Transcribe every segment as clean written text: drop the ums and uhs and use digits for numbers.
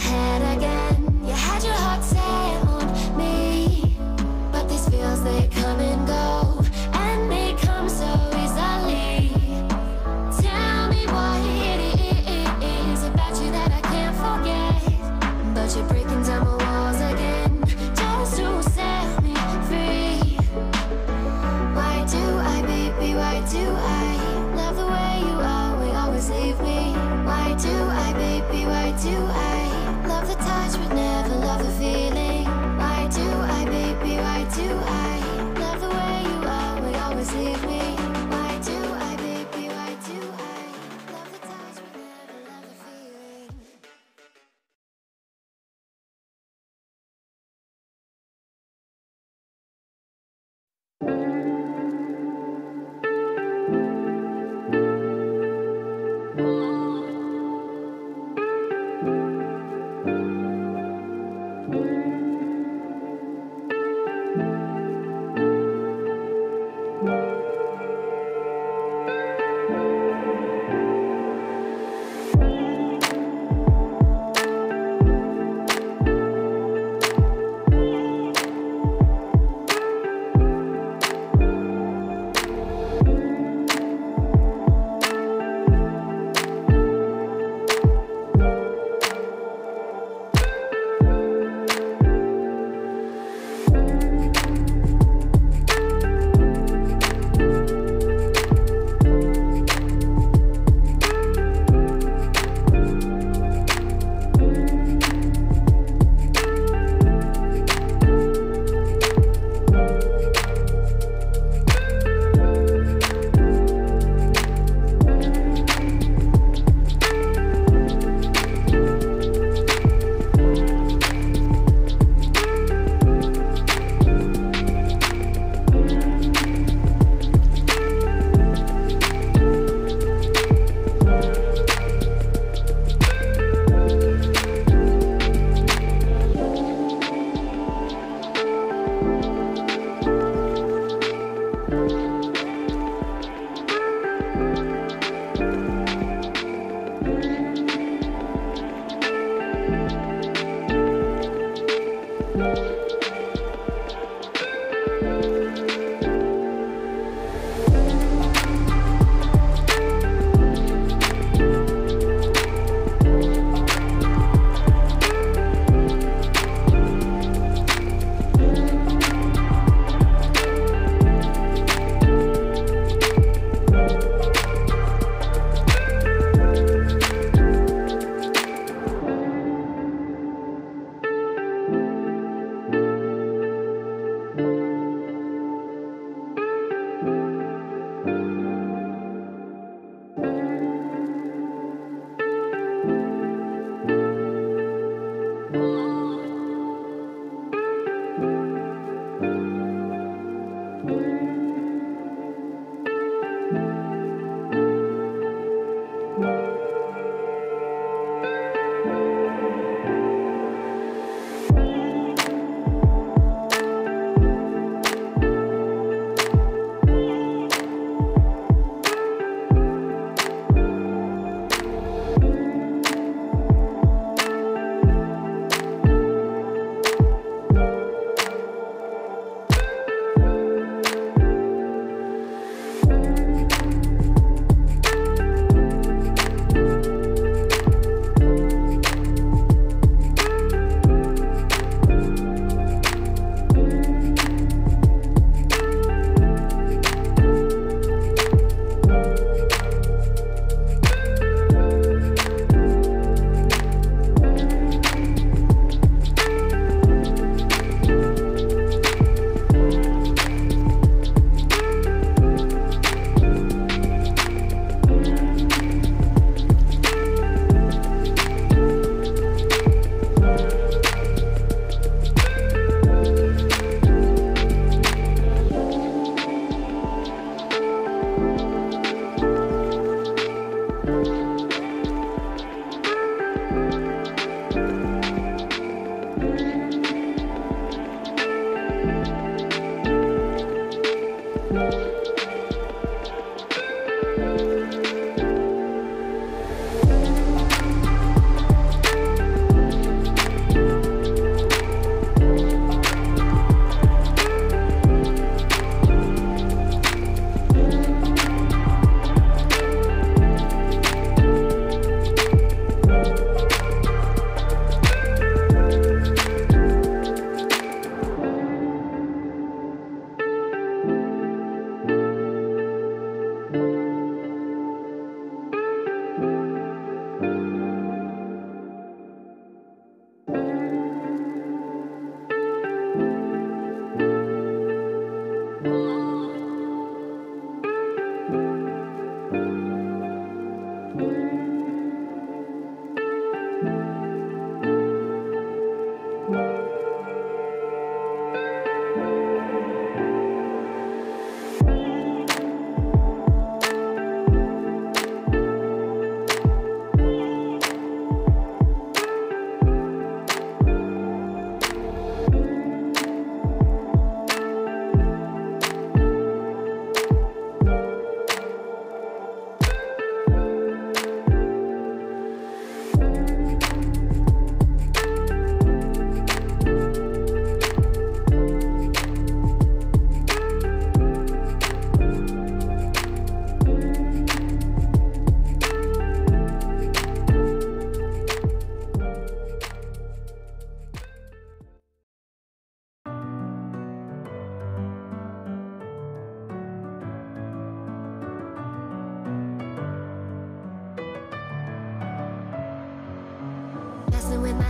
head again. You had your heart set on me, but these feels, they come and go, and they come so easily. Tell me what it is about you that I can't forget, but you're breaking down my walls again just to set me free. Why do I, baby, why do I love the way you always leave me? Why do I, baby, why do I love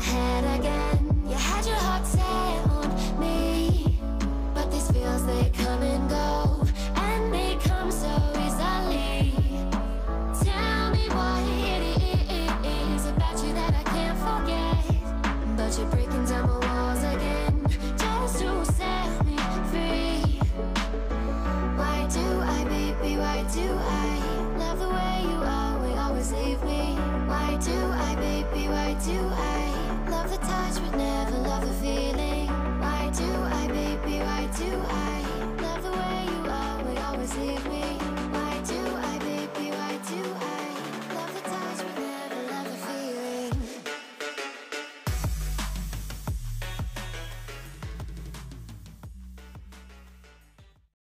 head again. You had your heart set on me, but these feels, they come and go, and they come so easily. Tell me what it is about you that I can't forget, but you're breaking down my walls again, just to set me free. Why do I, baby, why do I love the way you always leave me? Why do I, baby, why do I love the touch but never love the feeling? Why do I, baby, why do I love the way you always leave me?